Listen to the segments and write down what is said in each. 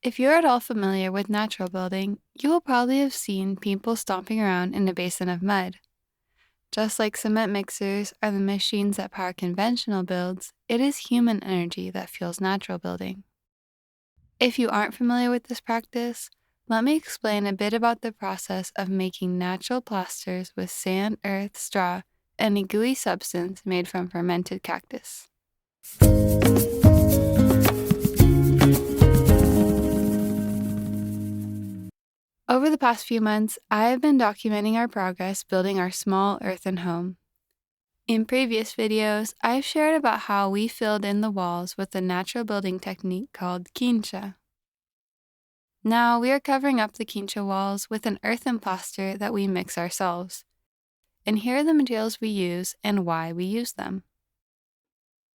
If you're at all familiar with natural building, you will probably have seen people stomping around in a basin of mud. Just like cement mixers are the machines that power conventional builds, it is human energy that fuels natural building. If you aren't familiar with this practice, let me explain a bit about the process of making natural plasters with sand, earth, straw, and a gooey substance made from fermented cactus. Over the past few months, I have been documenting our progress building our small earthen home. In previous videos, I've shared about how we filled in the walls with a natural building technique called quincha. Now we are covering up the quincha walls with an earthen plaster that we mix ourselves. And here are the materials we use and why we use them.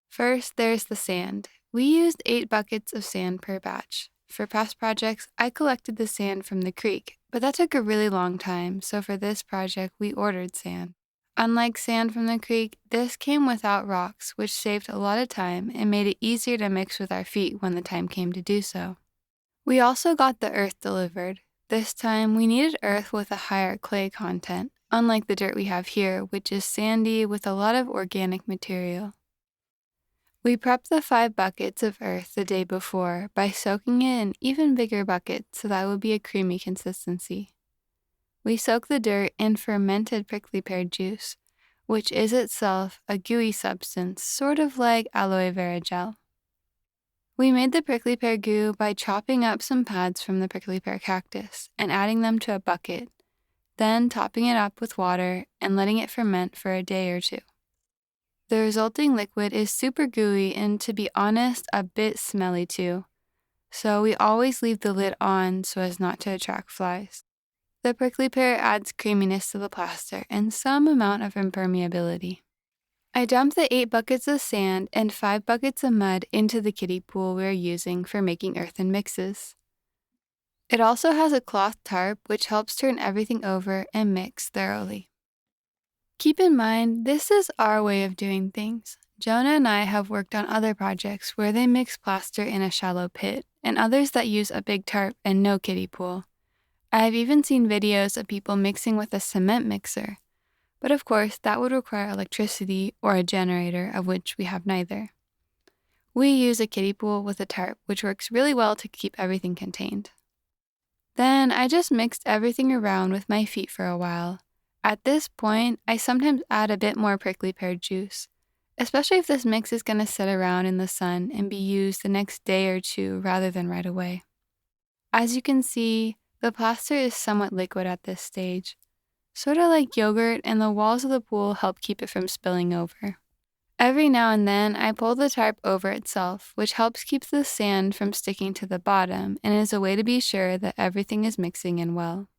First, there's the sand. We used 8 buckets of sand per batch. For past projects, I collected the sand from the creek, but that took a really long time, so for this project, we ordered sand. Unlike sand from the creek, this came without rocks, which saved a lot of time and made it easier to mix with our feet when the time came to do so. We also got the earth delivered. This time, we needed earth with a higher clay content, unlike the dirt we have here, which is sandy with a lot of organic material. We prepped the 5 buckets of earth the day before by soaking it in even bigger buckets so that it would be a creamy consistency. We soaked the dirt in fermented prickly pear juice, which is itself a gooey substance, sort of like aloe vera gel. We made the prickly pear goo by chopping up some pads from the prickly pear cactus and adding them to a bucket, then topping it up with water and letting it ferment for a day or 2. The resulting liquid is super gooey and, to be honest, a bit smelly too, so we always leave the lid on so as not to attract flies. The prickly pear adds creaminess to the plaster and some amount of impermeability. I dumped the 8 buckets of sand and 5 buckets of mud into the kiddie pool we're using for making earthen mixes. It also has a cloth tarp which helps turn everything over and mix thoroughly. Keep in mind, this is our way of doing things. Jonah and I have worked on other projects where they mix plaster in a shallow pit, and others that use a big tarp and no kiddie pool. I've even seen videos of people mixing with a cement mixer, but of course that would require electricity or a generator, of which we have neither. We use a kiddie pool with a tarp, which works really well to keep everything contained. Then I just mixed everything around with my feet for a while. At this point, I sometimes add a bit more prickly pear juice, especially if this mix is going to sit around in the sun and be used the next day or 2 rather than right away. As you can see, the plaster is somewhat liquid at this stage, sort of like yogurt, and the walls of the pool help keep it from spilling over. Every now and then, I pull the tarp over itself, which helps keep the sand from sticking to the bottom and is a way to be sure that everything is mixing in well.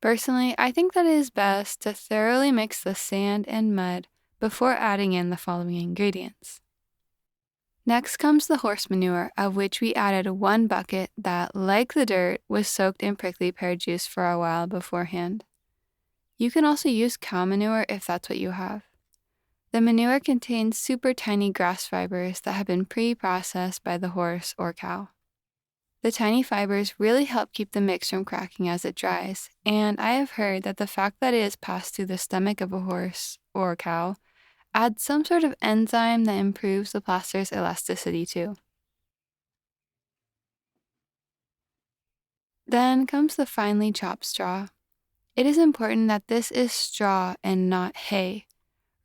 Personally, I think that it is best to thoroughly mix the sand and mud before adding in the following ingredients. Next comes the horse manure, of which we added 1 bucket that, like the dirt, was soaked in prickly pear juice for a while beforehand. You can also use cow manure if that's what you have. The manure contains super tiny grass fibers that have been pre-processed by the horse or cow. The tiny fibers really help keep the mix from cracking as it dries, and I have heard that the fact that it is passed through the stomach of a horse or cow adds some sort of enzyme that improves the plaster's elasticity too. Then comes the finely chopped straw. It is important that this is straw and not hay.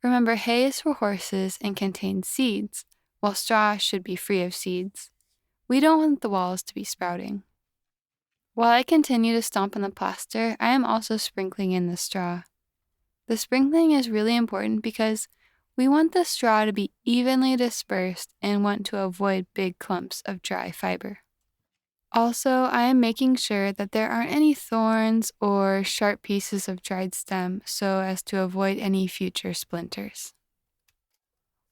Remember, hay is for horses and contains seeds, while straw should be free of seeds. We don't want the walls to be sprouting. While I continue to stomp on the plaster, I am also sprinkling in the straw. The sprinkling is really important because we want the straw to be evenly dispersed and want to avoid big clumps of dry fiber. Also, I am making sure that there aren't any thorns or sharp pieces of dried stem so as to avoid any future splinters.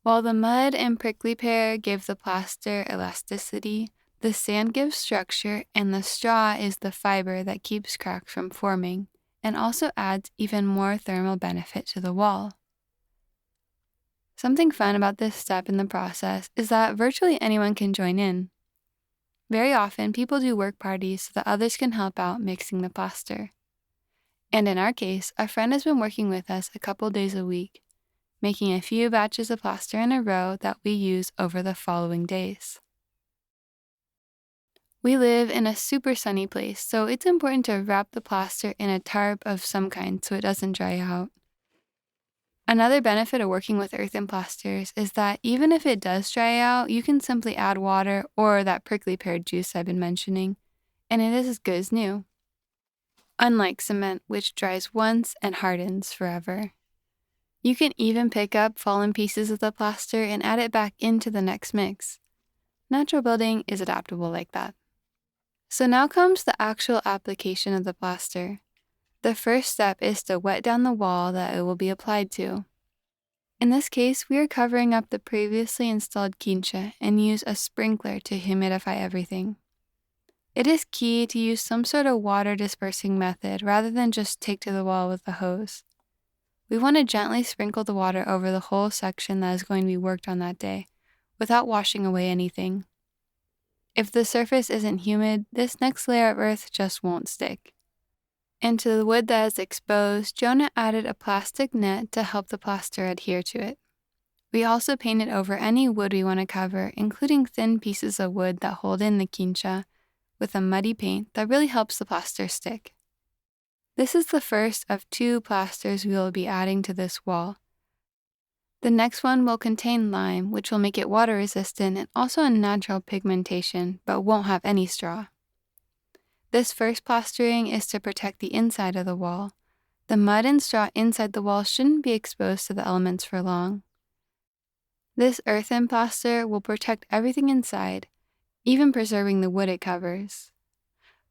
While the mud and prickly pear give the plaster elasticity, the sand gives structure, and the straw is the fiber that keeps cracks from forming and also adds even more thermal benefit to the wall. Something fun about this step in the process is that virtually anyone can join in. Very often, people do work parties so that others can help out mixing the plaster. And in our case, a friend has been working with us a couple days a week, making a few batches of plaster in a row that we use over the following days. We live in a super sunny place, so it's important to wrap the plaster in a tarp of some kind so it doesn't dry out. Another benefit of working with earthen plasters is that even if it does dry out, you can simply add water or that prickly pear juice I've been mentioning, and it is as good as new. Unlike cement, which dries once and hardens forever. You can even pick up fallen pieces of the plaster and add it back into the next mix. Natural building is adaptable like that. So now comes the actual application of the plaster. The first step is to wet down the wall that it will be applied to. In this case, we are covering up the previously installed quincha and use a sprinkler to humidify everything. It is key to use some sort of water dispersing method rather than just take to the wall with a hose. We want to gently sprinkle the water over the whole section that is going to be worked on that day, without washing away anything. If the surface isn't humid, this next layer of earth just won't stick. And to the wood that is exposed, Jonah added a plastic net to help the plaster adhere to it. We also painted over any wood we want to cover, including thin pieces of wood that hold in the quincha, with a muddy paint that really helps the plaster stick. This is the first of 2 plasters we will be adding to this wall. The next one will contain lime, which will make it water resistant and also a natural pigmentation, but won't have any straw. This first plastering is to protect the inside of the wall. The mud and straw inside the wall shouldn't be exposed to the elements for long. This earthen plaster will protect everything inside, even preserving the wood it covers.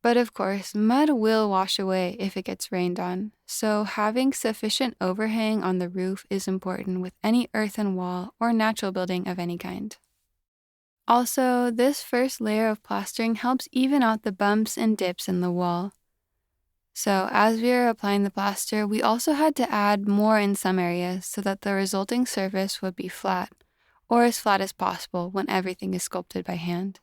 But of course, mud will wash away if it gets rained on, so having sufficient overhang on the roof is important with any earthen wall or natural building of any kind. Also, this first layer of plastering helps even out the bumps and dips in the wall. So as we are applying the plaster, we also had to add more in some areas so that the resulting surface would be flat, or as flat as possible when everything is sculpted by hand.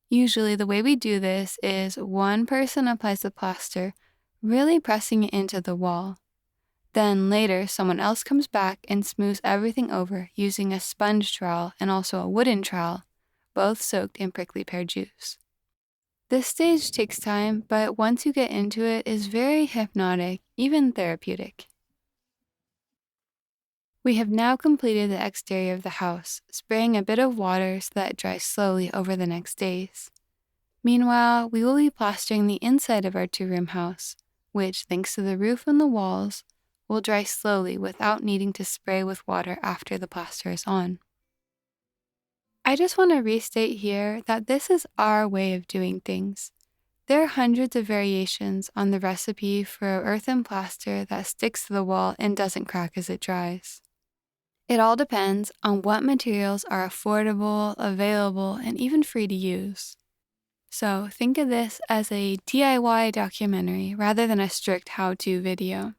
Usually the way we do this is one person applies the plaster, really pressing it into the wall. Then later, someone else comes back and smooths everything over using a sponge trowel and also a wooden trowel, both soaked in prickly pear juice. This stage takes time, but once you get into it, is very hypnotic, even therapeutic. We have now completed the exterior of the house, spraying a bit of water so that it dries slowly over the next days. Meanwhile, we will be plastering the inside of our 2-room house, which, thanks to the roof and the walls, will dry slowly without needing to spray with water after the plaster is on. I just want to restate here that this is our way of doing things. There are hundreds of variations on the recipe for earthen plaster that sticks to the wall and doesn't crack as it dries. It all depends on what materials are affordable, available, and even free to use. So think of this as a DIY documentary rather than a strict how-to video.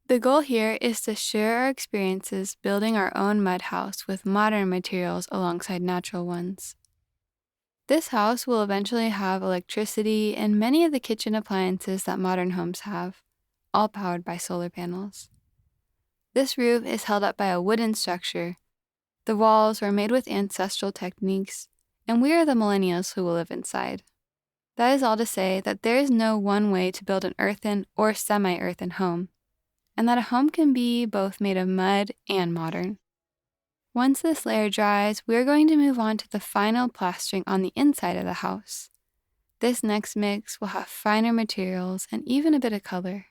The goal here is to share our experiences building our own mud house with modern materials alongside natural ones. This house will eventually have electricity and many of the kitchen appliances that modern homes have, all powered by solar panels. This roof is held up by a wooden structure. The walls were made with ancestral techniques, and we are the millennials who will live inside. That is all to say that there is no one way to build an earthen or semi-earthen home, and that a home can be both made of mud and modern. Once this layer dries, we are going to move on to the final plastering on the inside of the house. This next mix will have finer materials and even a bit of color.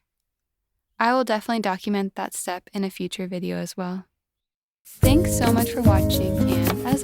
I will definitely document that step in a future video as well. Thanks so much for watching, and as